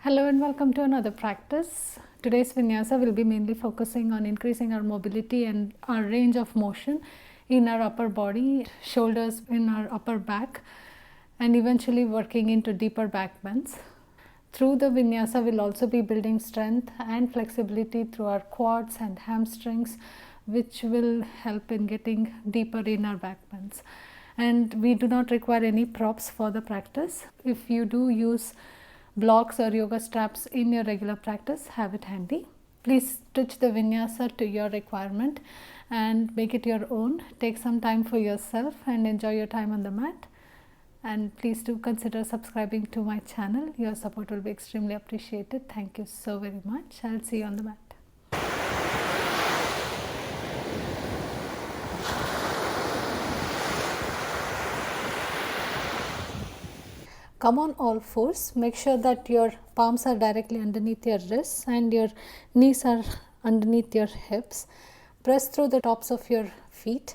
Hello and welcome to another practice. Today's vinyasa will be mainly focusing on increasing our mobility and our range of motion in our upper body, shoulders in our upper back, and eventually working into deeper back bends. Through the vinyasa, we'll also be building strength and flexibility through our quads and hamstrings, which will help in getting deeper in our back bends. And we do not require any props for the practice. If you do use blocks or yoga straps in your regular practice, have it handy. Please stitch the vinyasa to your requirement and make it your own. Take some time for yourself and enjoy your time on the mat. And please do consider subscribing to my channel. Your support will be extremely appreciated. Thank you so very much. I'll see you on the mat. Come on all fours. Make sure that your palms are directly underneath your wrists and your knees are underneath your hips. Press through the tops of your feet.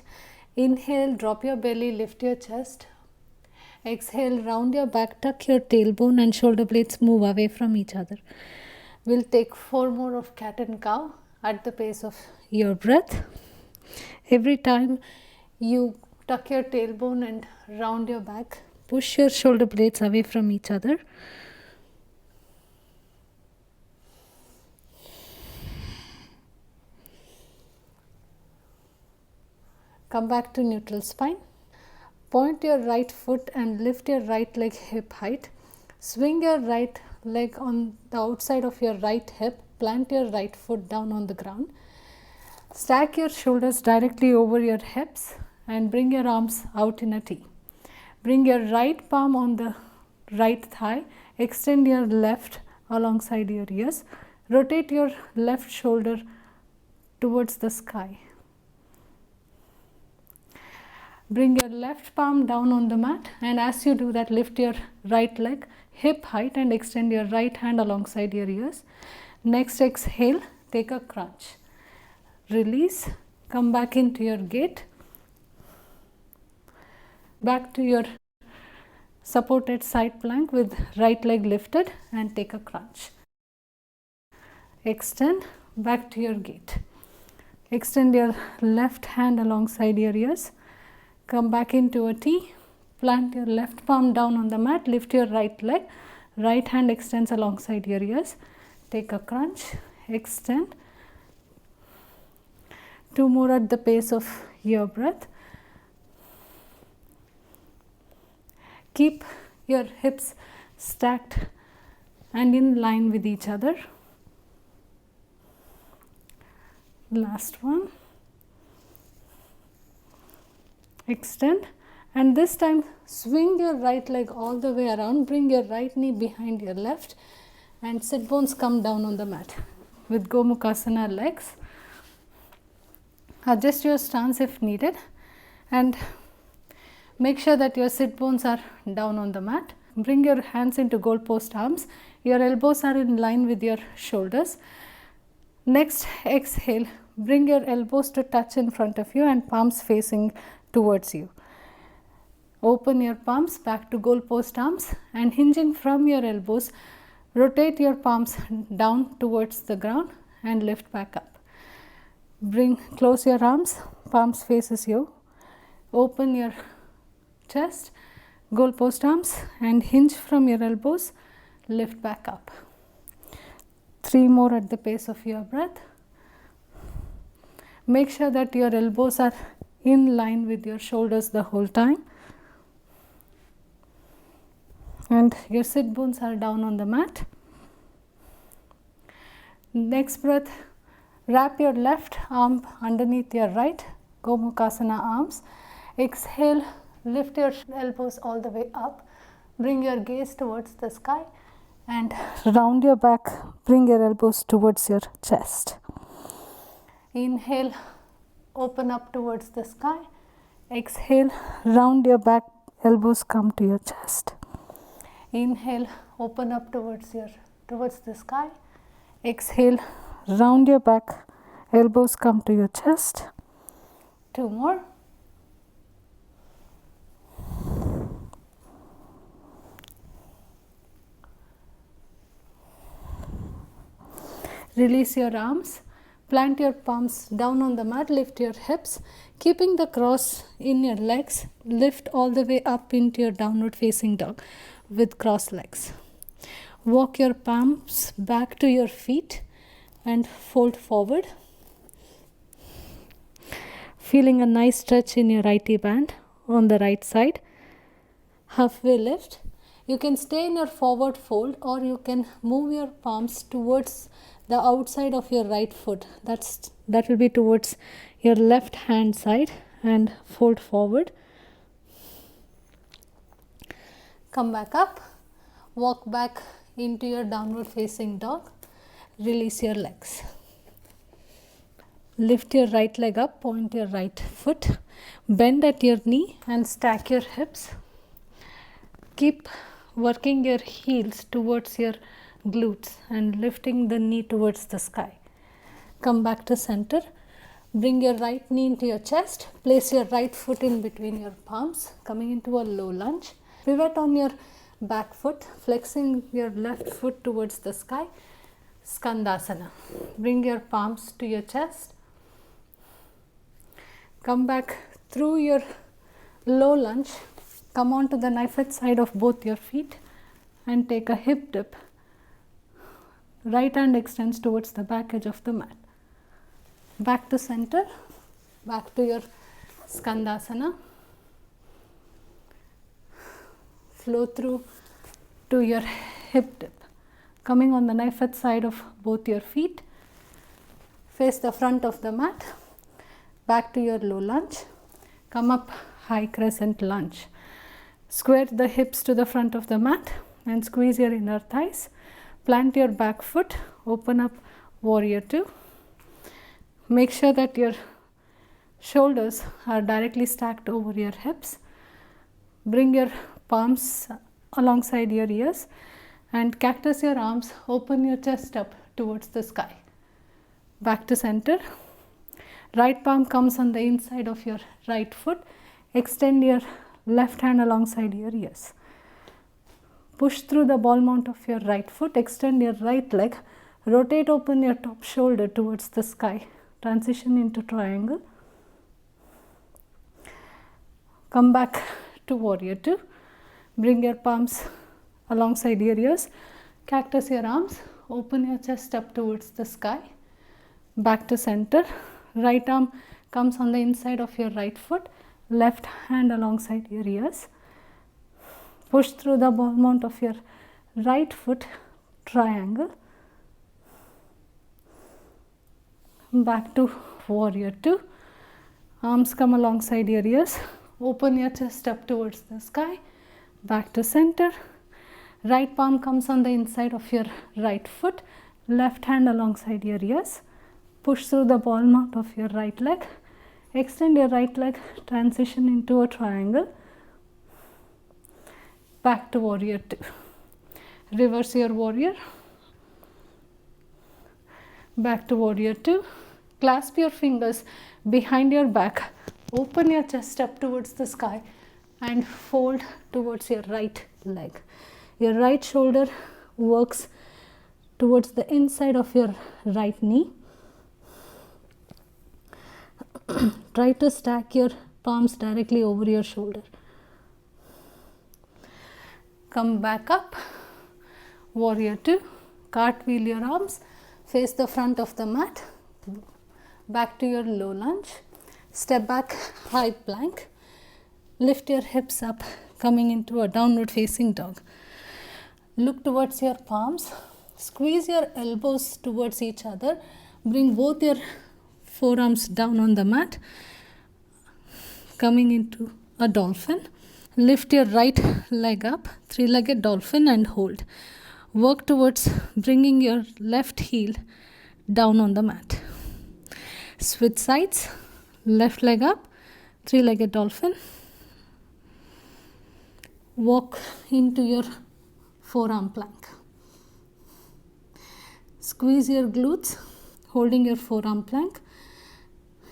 Inhale, drop your belly, lift your chest. Exhale, round your back, tuck your tailbone and shoulder blades move away from each other. We'll take 4 more of cat and cow at the pace of your breath. Every time you tuck your tailbone and round your back, push your shoulder blades away from each other. Come back to neutral spine. Point your right foot and lift your right leg hip height. Swing your right leg on the outside of your right hip. Plant your right foot down on the ground. Stack your shoulders directly over your hips and bring your arms out in a T. Bring your right palm on the right thigh. Extend your left alongside your ears. Rotate your left shoulder towards the sky. Bring your left palm down on the mat, and as you do that, lift your right leg hip height and extend your right hand alongside your ears. Next, exhale, take a crunch. Release, come back into your gate. Back to your supported side plank with right leg lifted and take a crunch. Extend, back to your gate. Extend your left hand alongside your ears. Come back into a T. Plant your left palm down on the mat. Lift your right leg. Right hand extends alongside your ears. Take a crunch. Extend. 2 more at the pace of your breath. Keep your hips stacked and in line with each other. Last one. Extend, and this time swing your right leg all the way around. Bring your right knee behind your left and sit bones come down on the mat with Gomukhasana legs. Adjust your stance if needed and make sure that your sit bones are down on the mat. Bring your hands into goalpost arms. Your elbows are in line with your shoulders. Next, exhale. Bring your elbows to touch in front of you and palms facing towards you. Open your palms back to goalpost arms and hinging from your elbows, rotate your palms down towards the ground and lift back up. Close your arms, palms faces you. Open your chest, goalpost arms and hinge from your elbows, lift back up. 3 more at the pace of your breath. Make sure that your elbows are in line with your shoulders the whole time and your sit bones are down on the mat. Next breath, wrap your left arm underneath your right, Gomukhasana arms. Exhale, lift your elbows all the way up. Bring your gaze towards the sky and round your back. Bring your elbows towards your chest. Inhale, open up towards the sky. Exhale, round your back, elbows come to your chest. Inhale, open up towards the sky. Exhale, round your back, elbows come to your chest. 2 more. Release your arms. Plant your palms down on the mat. Lift your hips. Keeping the cross in your legs, lift all the way up into your downward facing dog with cross legs. Walk your palms back to your feet and fold forward. Feeling a nice stretch in your righty band on the right side. Halfway lift. You can stay in your forward fold, or you can move your palms towards the outside of your right foot. That will be towards your left hand side, and fold forward. Come back up. Walk back into your downward facing dog. Release your legs. Lift your right leg up, point your right foot. Bend at your knee and stack your hips. Keep working your heels towards your glutes and lifting the knee towards the sky. Come back to center. Bring your right knee into your chest. Place your right foot in between your palms, coming into a low lunge. Pivot on your back foot, flexing your left foot towards the sky. Skandasana. Bring your palms to your chest. Come back through your low lunge. Come on to the knife-edge side of both your feet and take a hip dip. Right hand extends towards the back edge of the mat. Back to center. Back to your Skandasana. Flow through to your hip dip. Coming on the knife-edge side of both your feet. Face the front of the mat. Back to your low lunge. Come up high crescent lunge. Square the hips to the front of the mat and squeeze your inner thighs. Plant your back foot. Open up warrior two. Make sure that your shoulders are directly stacked over your hips. Bring your palms alongside your ears and cactus your arms. Open your chest up towards the sky. Back to center. Right palm comes on the inside of your right foot. Extend your left hand alongside your ears. Push through the ball mount of your right foot. Extend your right leg. Rotate open your top shoulder towards the sky. Transition into triangle. Come back to warrior two. Bring your palms alongside your ears. Cactus your arms. Open your chest up towards the sky. Back to center. Right arm comes on the inside of your right foot. Left hand alongside your ears. Push through the ball mount of your right foot. Triangle. Back to warrior two. Arms come alongside your ears. Open your chest up towards the sky. Back to center. Right palm comes on the inside of your right foot. Left hand alongside your ears. Push through the ball mount of your right leg. Extend your right leg. Transition into a triangle. Back to warrior two. Reverse your warrior. Back to warrior two. Clasp your fingers behind your back. Open your chest up towards the sky and fold towards your right leg. Your right shoulder works towards the inside of your right knee. Try to stack your palms directly over your shoulder. Come back up. Warrior two. Cartwheel your arms. Face the front of the mat. Back to your low lunge. Step back, high plank. Lift your hips up, coming into a downward facing dog. Look towards your palms. Squeeze your elbows towards each other. Bring both your forearms down on the mat, coming into a dolphin. Lift your right leg up, three-legged dolphin, and hold. Work towards bringing your left heel down on the mat. Switch sides. Left leg up, three-legged dolphin. Walk into your forearm plank. Squeeze your glutes, holding your forearm plank.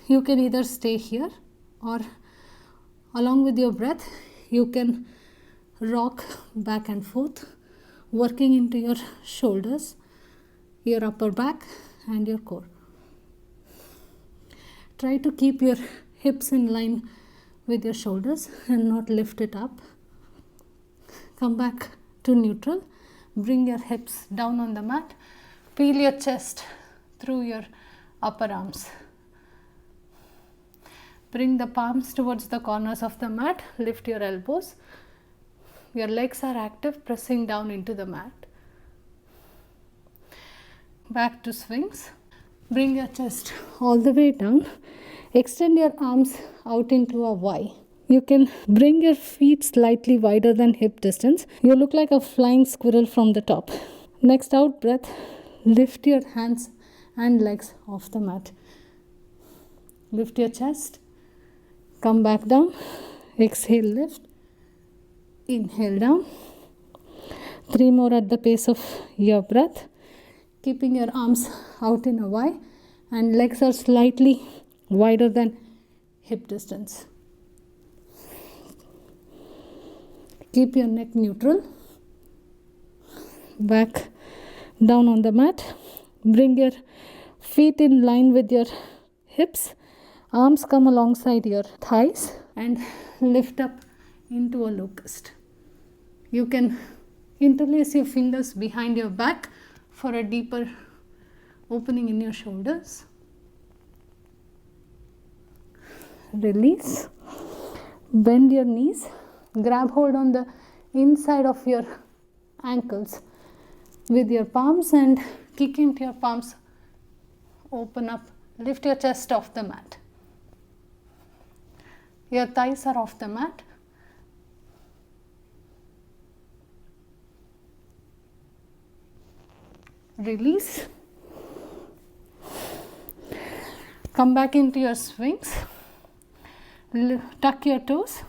You can either stay here or along with your breath, you can rock back and forth, working into your shoulders, your upper back, and your core. Try to keep your hips in line with your shoulders and not lift it up. Come back to neutral. Bring your hips down on the mat. Peel your chest through your upper arms. Bring the palms towards the corners of the mat. Lift your elbows. Your legs are active, pressing down into the mat. Back to swings. Bring your chest all the way down. Extend your arms out into a Y. You can bring your feet slightly wider than hip distance. You look like a flying squirrel from the top. Next out breath, lift your hands and legs off the mat. Lift your chest. Come back down. Exhale, lift. Inhale down. 3 more at the pace of your breath. Keeping your arms out in a Y and legs are slightly wider than hip distance. Keep your neck neutral. Back down on the mat. Bring your feet in line with your hips. Arms come alongside your thighs and lift up into a locust. You can interlace your fingers behind your back for a deeper opening in your shoulders. Release. Bend your knees. Grab hold on the inside of your ankles with your palms and kick into your palms. Open up. Lift your chest off the mat. Your thighs are off the mat. Release. Come back into your swings. Tuck your toes.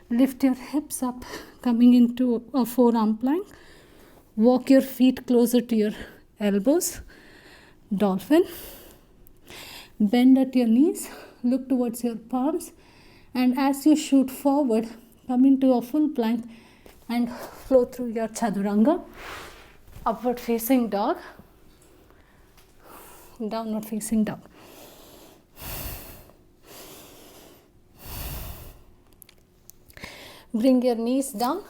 Lift your hips up, coming into a forearm plank. Walk your feet closer to your elbows. Dolphin. Bend at your knees. Look towards your palms. And as you shoot forward, come into a full plank and flow through your chaturanga. Upward facing dog. Downward facing dog. Bring your knees down.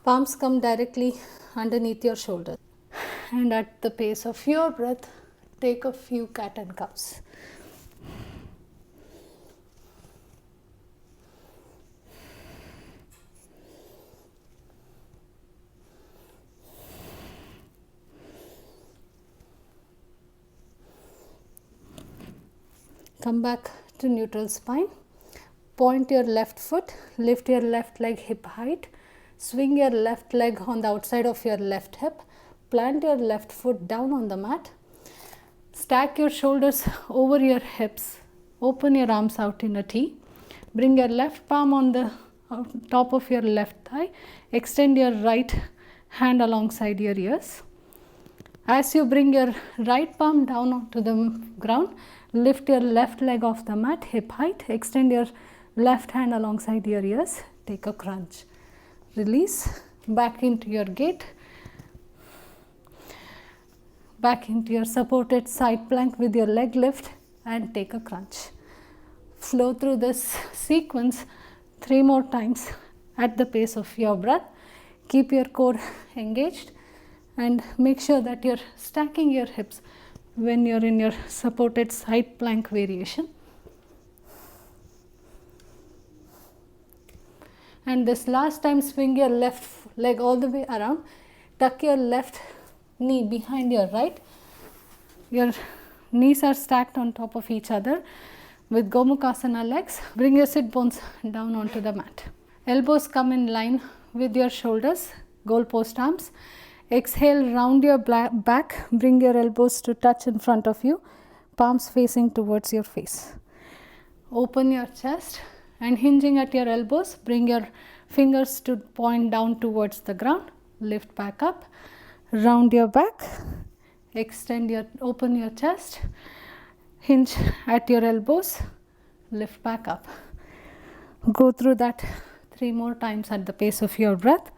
Palms come directly underneath your shoulders. And at the pace of your breath, take a few cat and cows. Come back to neutral spine. Point your left foot, lift your left leg hip height, swing your left leg on the outside of your left hip, plant your left foot down on the mat, stack your shoulders over your hips, open your arms out in a T, bring your left palm on the top of your left thigh, extend your right hand alongside your ears. As you bring your right palm down onto the ground, lift your left leg off the mat, hip height, extend your left hand alongside your ears, take a crunch. Release, back into your gate, back into your supported side plank with your leg lift and take a crunch. Flow through this sequence 3 more times at the pace of your breath. Keep your core engaged and make sure that you're stacking your hips when you're in your supported side plank variation. And this last time, swing your left leg all the way around. Tuck your left knee behind your right. Your knees are stacked on top of each other with Gomukhasana legs. Bring your sit bones down onto the mat. Elbows come in line with your shoulders, goalpost arms. Exhale, round your back. Bring your elbows to touch in front of you, palms facing towards your face. Open your chest. And hinging at your elbows, bring your fingers to point down towards the ground. Lift back up, round your back, open your chest, hinge at your elbows, lift back up. Go through that 3 more times at the pace of your breath.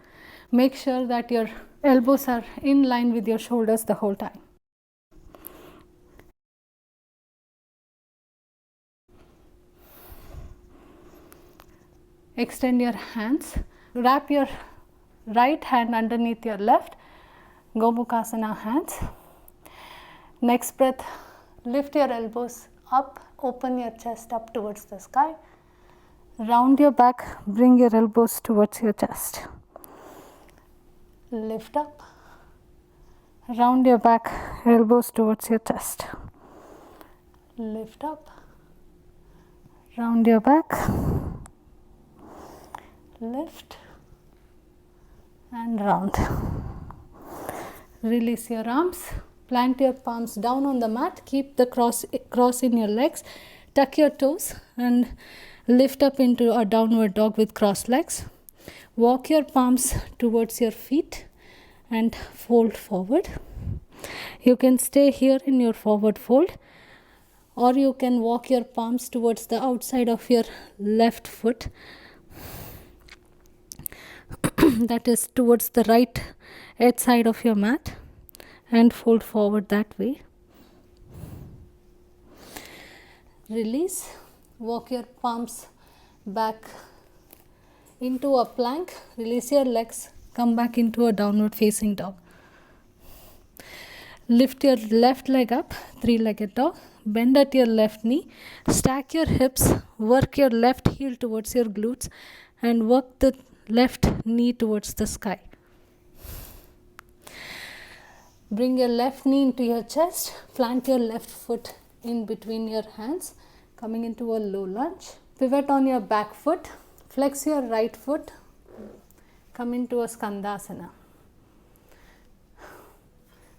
Make sure that your elbows are in line with your shoulders the whole time. Extend your hands. Wrap your right hand underneath your left. Gomukhasana hands. Next breath, lift your elbows up, open your chest up towards the sky. Round your back, bring your elbows towards your chest. Lift up. Round your back, elbows towards your chest. Lift up. Round your back. Lift and round. Release your arms. Plant your palms down on the mat. Keep the cross in your legs. Tuck your toes and lift up into a downward dog with crossed legs. Walk your palms towards your feet and fold forward. You can stay here in your forward fold, or you can walk your palms towards the outside of your left foot, that is towards the right edge side of your mat, and fold forward that way. Release. Walk your palms back into a plank. Release your legs. Come back into a downward facing dog. Lift your left leg up, three-legged dog. Bend at your left knee. Stack your hips. Work your left heel towards your glutes and work the left knee towards the sky. Bring your left knee into your chest. Plant your left foot in between your hands, coming into a low lunge. Pivot on your back foot. Flex your right foot. Come into a skandasana.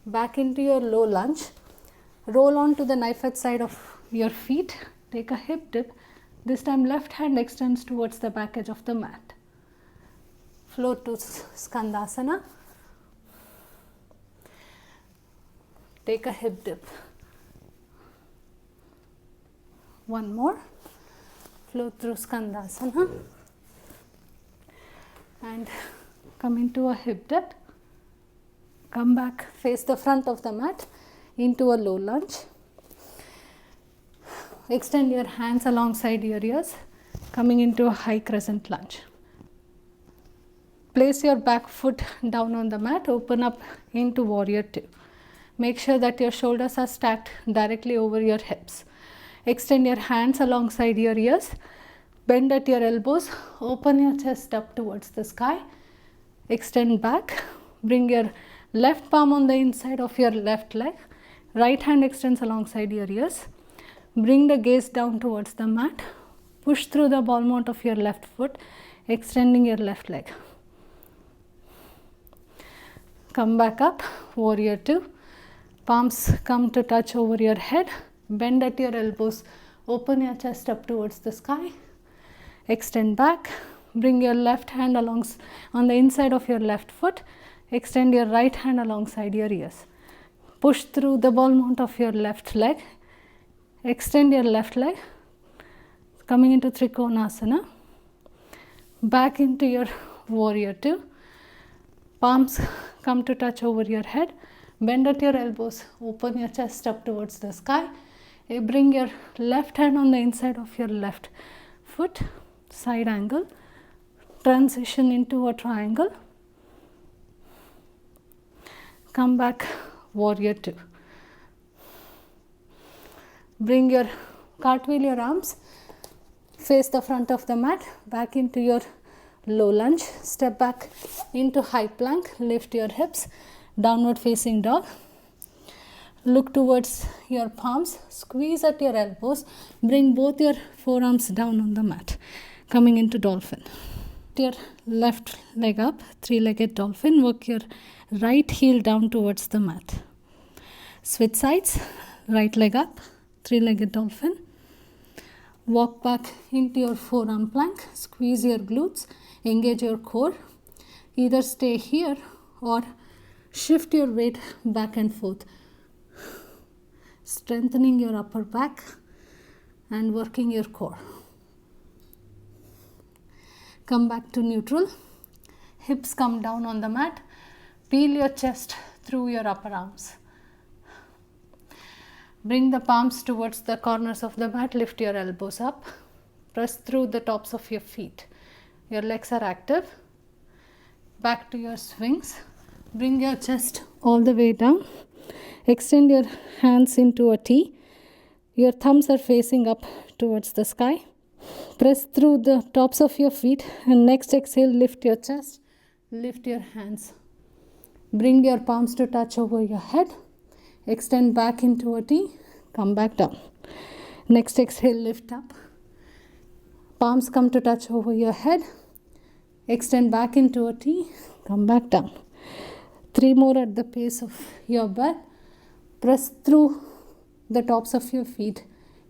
Back into your low lunge. Roll on to the knife edge side of your feet. Take a hip dip. This time left hand extends towards the back edge of the mat. Float to skandasana. Take a hip dip. One more. Float through skandasana. And come into a hip dip. Come back, face the front of the mat into a low lunge. Extend your hands alongside your ears, coming into a high crescent lunge. Place your back foot down on the mat, open up into warrior two. Make sure that your shoulders are stacked directly over your hips. Extend your hands alongside your ears, bend at your elbows, open your chest up towards the sky. Extend back, bring your left palm on the inside of your left leg. Right hand extends alongside your ears. Bring the gaze down towards the mat. Push through the ball mount of your left foot, extending your left leg. Come back up, warrior two. Palms come to touch over your head. Bend at your elbows. Open your chest up towards the sky. Extend back. Bring your left hand on the inside of your left foot. Extend your right hand alongside your ears. Push through the ball mount of your left leg. Extend your left leg. Coming into Trikonasana. Back into your warrior two. Palms come to touch over your head. Bend at your elbows. Open your chest up towards the sky. Bring your left hand on the inside of your left foot. Side angle. Transition into a triangle. Come back, warrior two. Bring your cartwheel your arms. Face the front of the mat. Back into your low lunge. Step back into high plank. Lift your hips. Downward facing dog. Look towards your palms. Squeeze at your elbows. Bring both your forearms down on the mat. Coming into dolphin. Your left leg up, three-legged dolphin. Work your right heel down towards the mat. Switch sides, right leg up, three-legged dolphin. Walk back into your forearm plank. Squeeze your glutes, engage your core. Either stay here or shift your weight back and forth. Strengthening your upper back and working your core. Come back to neutral. Hips come down on the mat. Peel your chest through your upper arms. Bring the palms towards the corners of the mat. Lift your elbows up. Press through the tops of your feet. your legs are active. Back to your swings. Bring your chest all the way down. Extend your hands into a T. Your thumbs are facing up towards the sky. Press through the tops of your feet, and next exhale, lift your chest, lift your hands. Bring your palms to touch over your head. Extend back into a T. Come back down. Next exhale, lift up. Palms come to touch over your head. Extend back into a T. Come back down. 3 more at the pace of your breath. Press through the tops of your feet.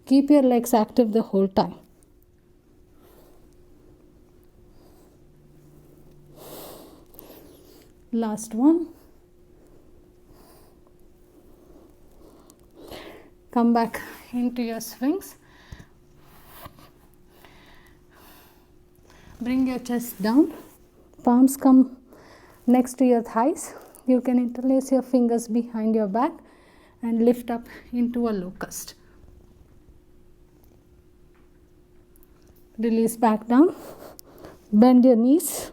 Keep your legs active the whole time. Last one. Come back into your swings. Bring your chest down. Palms come next to your thighs. You can interlace your fingers behind your back and lift up into a locust. Release back down. Bend your knees.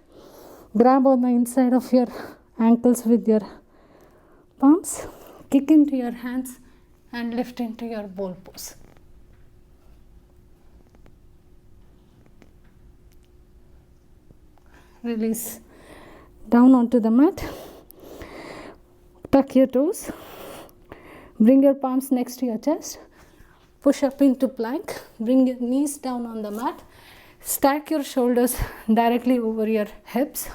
Grab on the inside of your ankles with your palms. Kick into your hands and lift into your bowl pose. Release down onto the mat. Tuck your toes. Bring your palms next to your chest. Push up into plank. Bring your knees down on the mat. Stack your shoulders directly over your hips.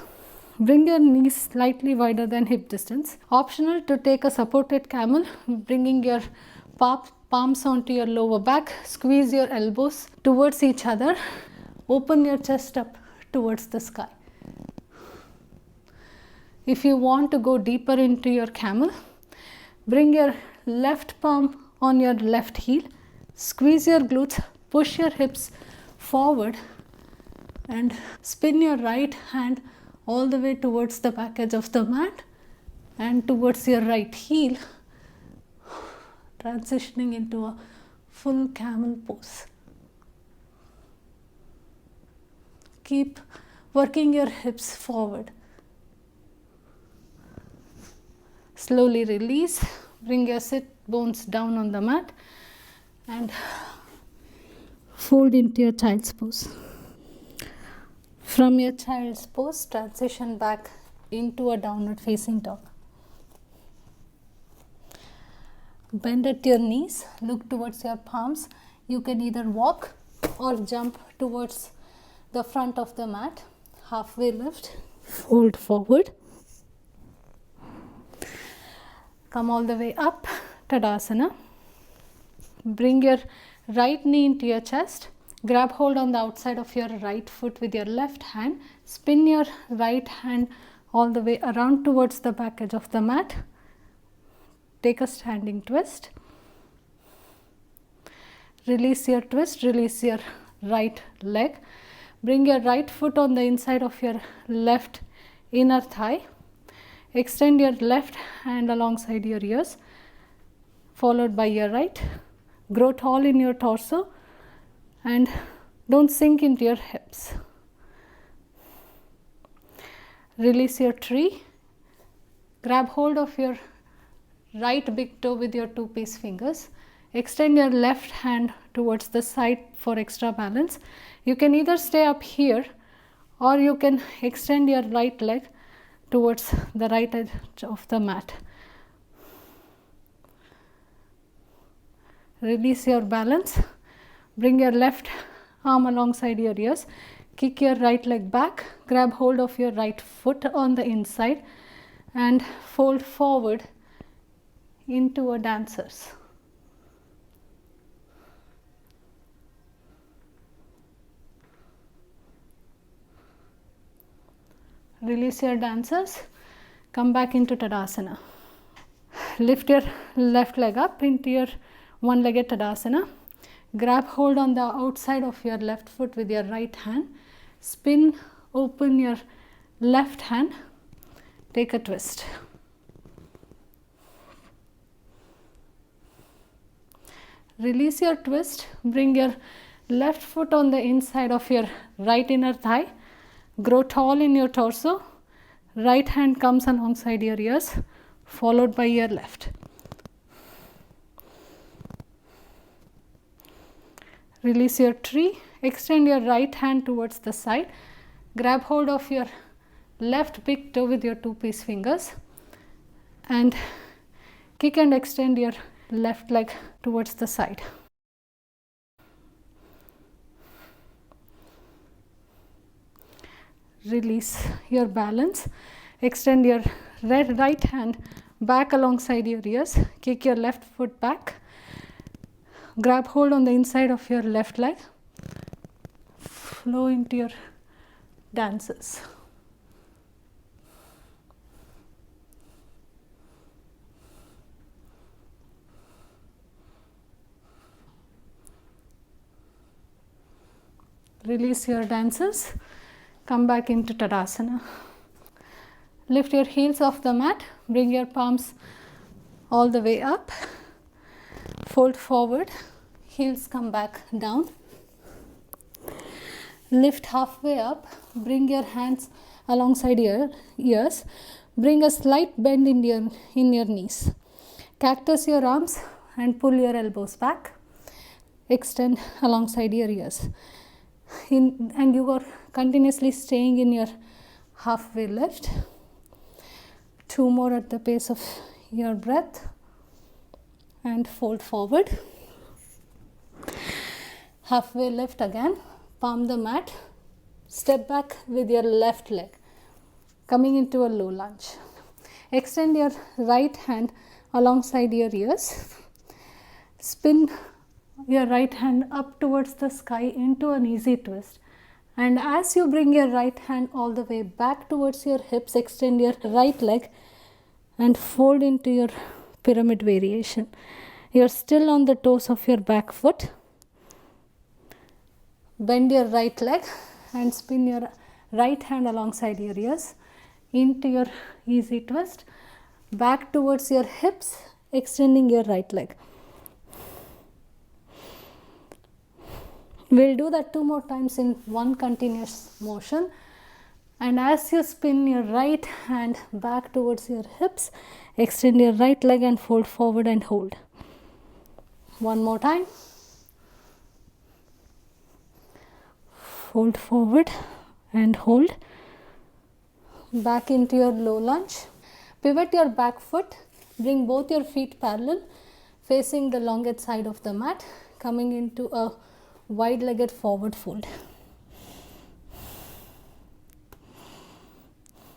Bring your knees slightly wider than hip distance. Optional to take a supported camel, bringing your palms onto your lower back. Squeeze your elbows towards each other. Open your chest up towards the sky. If you want to go deeper into your camel, bring your left palm on your left heel. Squeeze your glutes. Push your hips forward and spin your right hand all the way towards the back edge of the mat and towards your right heel, transitioning into a full camel pose. Keep working your hips forward. Slowly release. Bring your sit bones down on the mat and fold into your child's pose. From your child's pose, transition back into a downward facing dog. Bend at your knees, look towards your palms. You can either walk or jump towards the front of the mat. Halfway lift, fold forward. Come all the way up, Tadasana. Bring your right knee into your chest. Grab hold on the outside of your right foot with your left hand. Spin your right hand all the way around towards the back edge of the mat. Take a standing twist. Release your twist, release your right leg. Bring your right foot on the inside of your left inner thigh. Extend your left hand alongside your ears, followed by your right. Grow tall in your torso and don't sink into your hips. Release your tree. Grab hold of your right big toe with your 2-piece fingers. Extend your left hand towards the side for extra balance. You can either stay up here or you can extend your right leg towards the right edge of the mat. Release your balance. Bring your left arm alongside your ears. Kick your right leg back. Grab hold of your right foot on the inside and fold forward into a dancer's. Release your dancers. Come back into Tadasana. Lift your left leg up into your one-legged Tadasana. Grab hold on the outside of your left foot with your right hand. Spin open your left hand. Take a twist. Release your twist. Bring your left foot on the inside of your right inner thigh. Grow tall in your torso. Right hand comes alongside your ears, followed by your left. Release your tree. Extend your right hand towards the side. Grab hold of your left big toe with your 2-piece fingers and kick and extend your left leg towards the side. Release your balance. Extend your right hand back alongside your ears. Kick your left foot back. Grab hold on the inside of your left leg. Flow into your dances. Release your dances. Come back into Tadasana. Lift your heels off the mat. Bring your palms all the way up. Fold forward. Heels come back down. Lift halfway up. Bring your hands alongside your ears. Bring a slight bend in your knees. Cactus your arms and pull your elbows back. Extend alongside your ears. And you are continuously staying in your halfway lift. 2 more at the pace of your breath. And fold forward. Halfway lift again. Palm the mat. Step back with your left leg. Coming into a low lunge. Extend your right hand alongside your ears. Spin your right hand up towards the sky into an easy twist. And as you bring your right hand all the way back towards your hips, extend your right leg and fold into your pyramid variation. You're still on the toes of your back foot. Bend your right leg and spin your right hand alongside your ears into your easy twist. Back towards your hips, extending your right leg. We'll do that 2 more times in one continuous motion. And as you spin your right hand back towards your hips, extend your right leg and fold forward and hold. 1 more time. Fold forward and hold. Back into your low lunge. Pivot your back foot. Bring both your feet parallel, facing the longest side of the mat, coming into a wide-legged forward fold.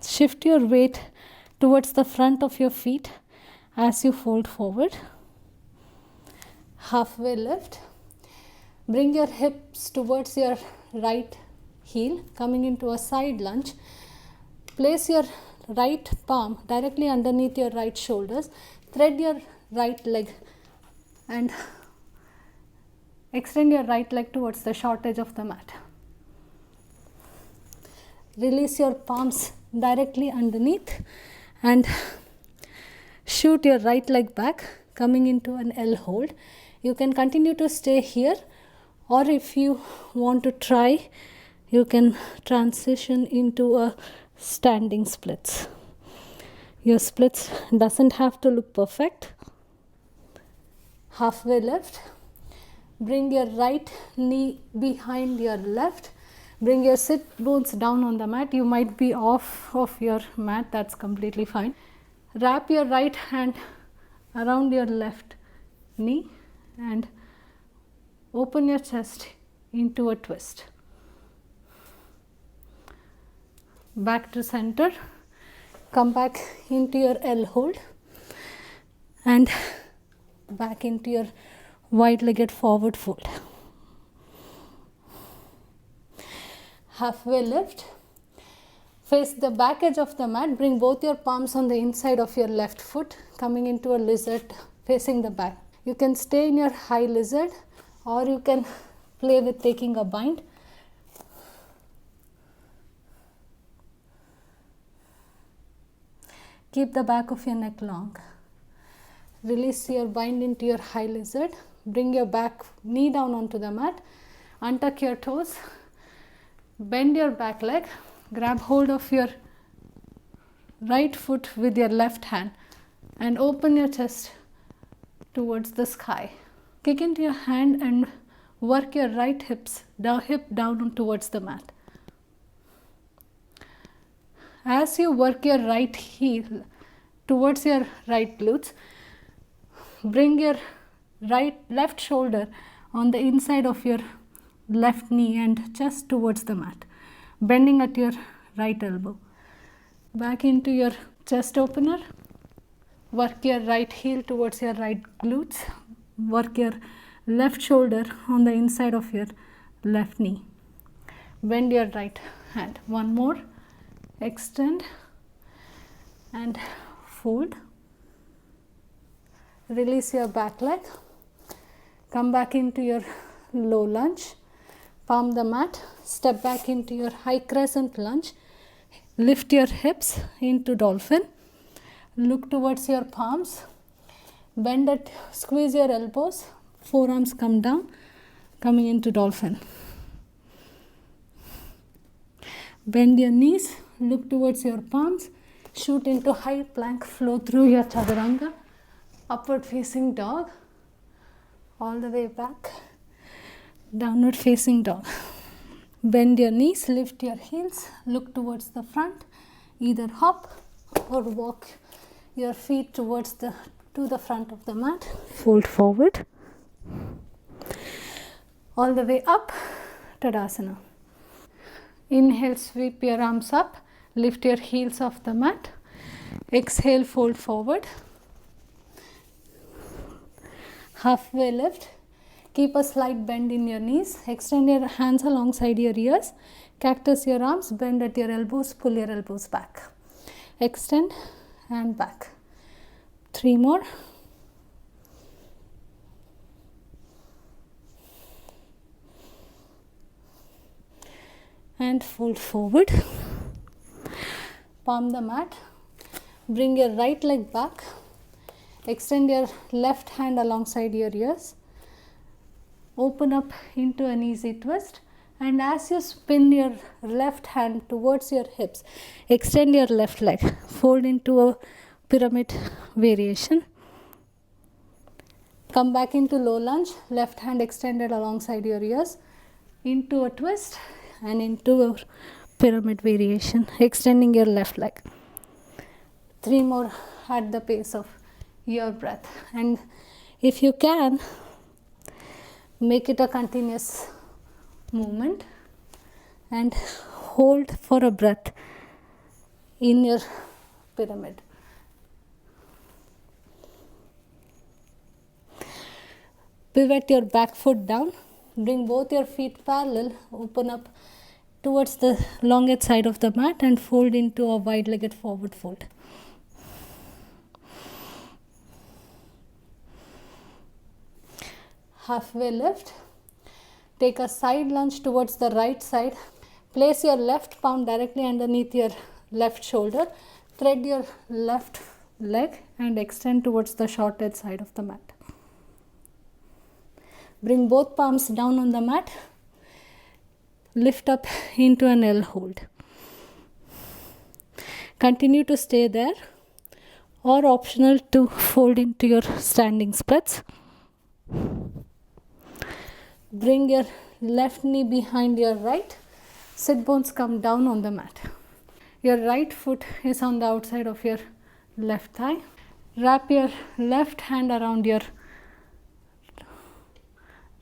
Shift your weight towards the front of your feet as you fold forward. Halfway lift. Bring your hips towards your right heel, coming into a side lunge. Place your right palm directly underneath your right shoulders. Thread your right leg and extend your right leg towards the short edge of the mat. Release your palms directly underneath and shoot your right leg back, coming into an L hold. You can continue to stay here, or if you want to try, you can transition into a standing splits. Your splits doesn't have to look perfect. Halfway lift. Bring your right knee behind your left. Bring your sit bones down on the mat. You might be off of your mat, that's completely fine. Wrap your right hand around your left knee and open your chest into a twist. Back to center. Come back into your L hold and back into your wide-legged forward fold. Halfway lift. Face the back edge of the mat. Bring both your palms on the inside of your left foot, coming into a lizard facing the back. You can stay in your high lizard, or you can play with taking a bind. Keep the back of your neck long. Release your bind into your high lizard. Bring your back knee down onto the mat. Untuck your toes. Bend your back leg. Grab hold of your right foot with your left hand and open your chest towards the sky. Kick into your hand and work your right hip down towards the mat. As you work your right heel towards your right glutes, bring your left shoulder on the inside of your left knee and chest towards the mat, bending at your right elbow. Back into your chest opener. Work your right heel towards your right glutes. Work your left shoulder on the inside of your left knee. Bend your right hand. One more. Extend and fold. Release your back leg. Come back into your low lunge. Palm the mat. Step back into your high crescent lunge. Lift your hips into dolphin. Look towards your palms. Bend it, squeeze your elbows. Forearms come down, coming into dolphin. Bend your knees, look towards your palms. Shoot into high plank, flow through your chaturanga. Upward facing dog. All the way back. Downward facing dog. Bend your knees, lift your heels, look towards the front. Either hop or walk your feet towards to the front of the mat. Fold forward. All the way up, Tadasana. Inhale, sweep your arms up, lift your heels off the mat. Exhale, fold forward. Halfway lift. Keep a slight bend in your knees. Extend your hands alongside your ears. Cactus your arms, bend at your elbows, pull your elbows back. Extend and back. 3 more. And fold forward. Palm the mat. Bring your right leg back. Extend your left hand alongside your ears. Open up into an easy twist. And as you spin your left hand towards your hips, extend your left leg. Fold into a pyramid variation. Come back into low lunge. Left hand extended alongside your ears. Into a twist and into a pyramid variation, extending your left leg. 3 more at the pace of your breath. And if you can, make it a continuous movement and hold for a breath in your pyramid. Pivot your back foot down. Bring both your feet parallel. Open up towards the longest side of the mat and fold into a wide-legged forward fold. Halfway lift. Take a side lunge towards the right side. Place your left palm directly underneath your left shoulder. Thread your left leg and extend towards the short edge side of the mat. Bring both palms down on the mat. Lift up into an L hold. Continue to stay there, or optional to fold into your standing splits. Bring your left knee behind your right. Sit bones come down on the mat. Your right foot is on the outside of your left thigh. Wrap your left hand around your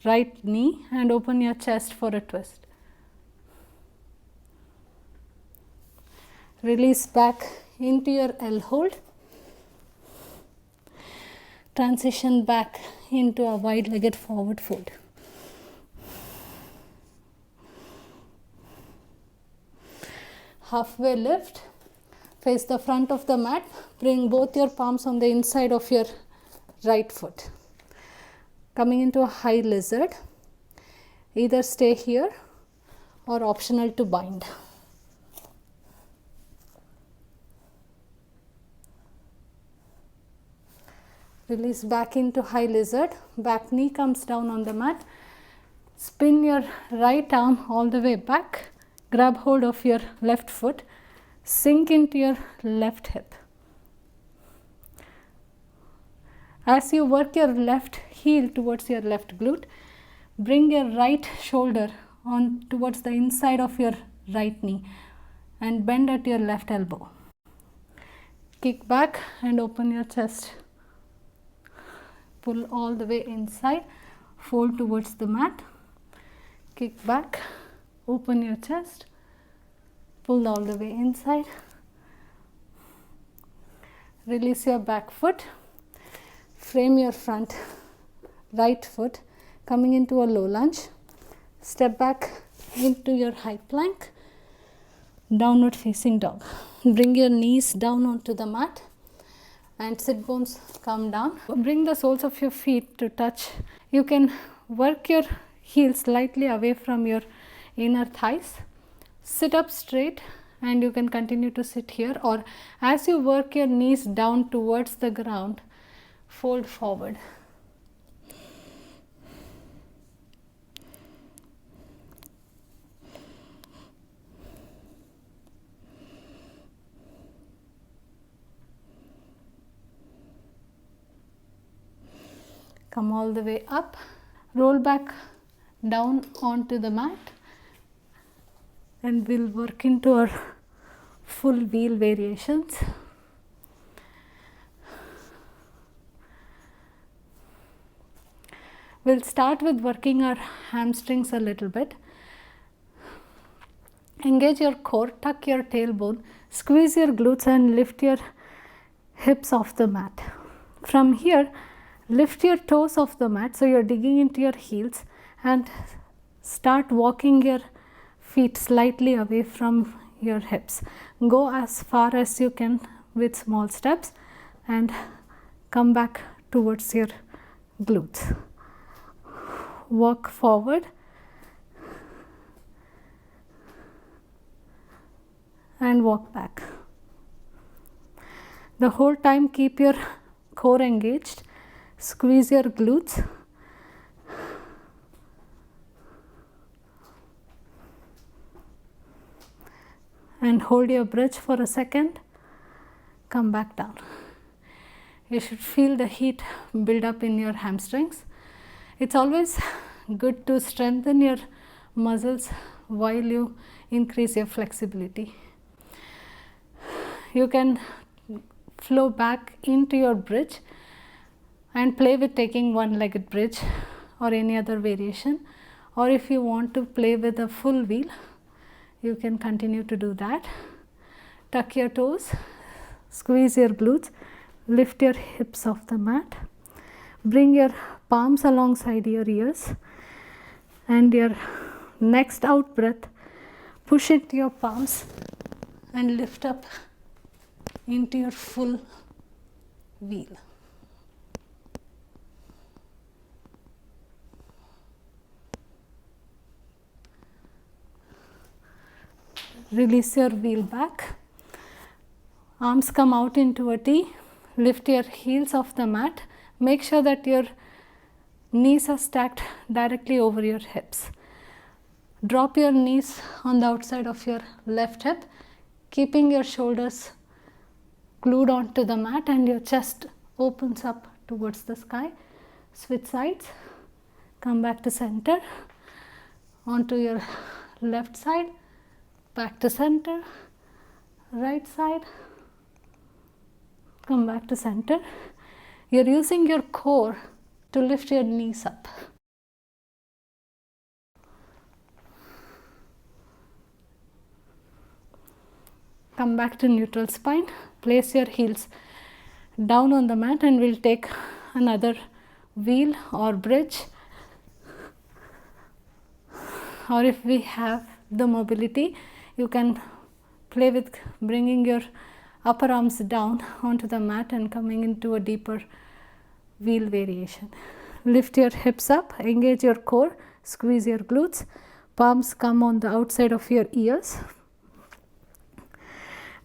right knee and open your chest for a twist. Release back into your L hold. Transition back into a wide-legged forward fold. Halfway lift. Face the front of the mat. Bring both your palms on the inside of your right foot. Coming into a high lizard. Either stay here or optional to bind. Release back into high lizard. Back knee comes down on the mat. Spin your right arm all the way back. Grab hold of your left foot, sink into your left hip. As you work your left heel towards your left glute, bring your right shoulder on towards the inside of your right knee and bend at your left elbow. Kick back and open your chest. Pull all the way inside, fold towards the mat. Kick back, open your chest, pull all the way inside. Release your back foot. Frame your front right foot, coming into a low lunge. Step back into your high plank, downward facing dog. Bring your knees down onto the mat and sit bones come down. Bring the soles of your feet to touch. You can work your heels slightly away from your inner thighs. Sit up straight and you can continue to sit here, or as you work your knees down towards the ground, fold forward. Come all the way up, roll back down onto the mat, and we'll work into our full wheel variations. We'll start with working our hamstrings a little bit. Engage your core, tuck your tailbone, squeeze your glutes and lift your hips off the mat. From here, lift your toes off the mat, so you're digging into your heels, and start walking your feet slightly away from your hips. Go as far as you can with small steps and come back towards your glutes. Walk forward and walk back. The whole time keep your core engaged, squeeze your glutes, and hold your bridge for a second. Come back down. You should feel the heat build up in your hamstrings. It's always good to strengthen your muscles while you increase your flexibility. You can flow back into your bridge and play with taking one-legged bridge or any other variation, or if you want to play with a full wheel, you can continue to do that. Tuck your toes, squeeze your glutes, lift your hips off the mat, bring your palms alongside your ears, and your next out breath, push into your palms and lift up into your full wheel. Release your wheel back. Arms come out into a T. Lift your heels off the mat. Make sure that your knees are stacked directly over your hips. Drop your knees on the outside of your left hip, keeping your shoulders glued onto the mat, and your chest opens up towards the sky. Switch sides. Come back to center. Onto your left side. Back to center. Right side. Come back to center. You're using your core to lift your knees up. Come back to neutral spine. Place your heels down on the mat, and we'll take another wheel or bridge, or if we have the mobility, you can play with bringing your upper arms down onto the mat and coming into a deeper wheel variation. Lift your hips up, engage your core, squeeze your glutes, palms come on the outside of your ears.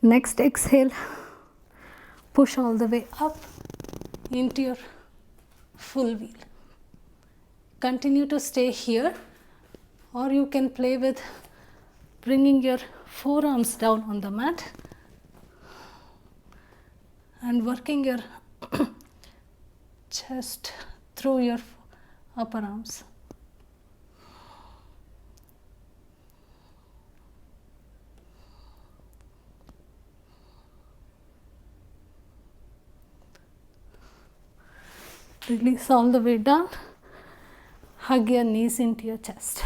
Next exhale, push all the way up into your full wheel. Continue to stay here, or you can play with bringing your forearms down on the mat and working your chest through your upper arms. Release all the way down. Hug your knees into your chest.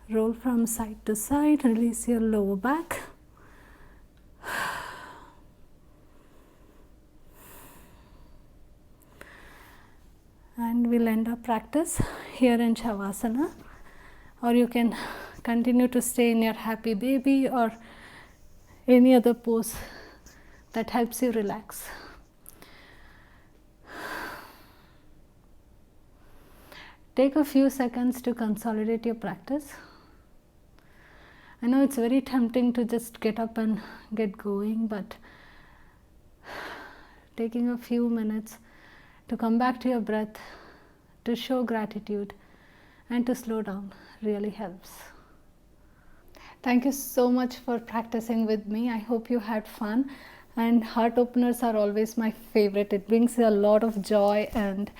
Roll from side to side. Release your lower back. And we'll end our practice here in Shavasana, or you can continue to stay in your happy baby or any other pose that helps you relax. Take a few seconds to consolidate your practice. I know it's very tempting to just get up and get going, but taking a few minutes to come back to your breath, to show gratitude, and to slow down really helps. Thank you so much for practicing with me. I hope you had fun. And heart openers are always my favorite. It brings a lot of joy and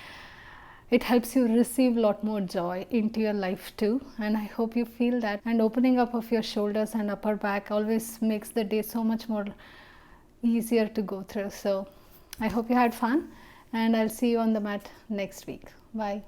it helps you receive a lot more joy into your life too. And I hope you feel that. And opening up of your shoulders and upper back always makes the day so much more easier to go through. So I hope you had fun, and I'll see you on the mat next week. Bye.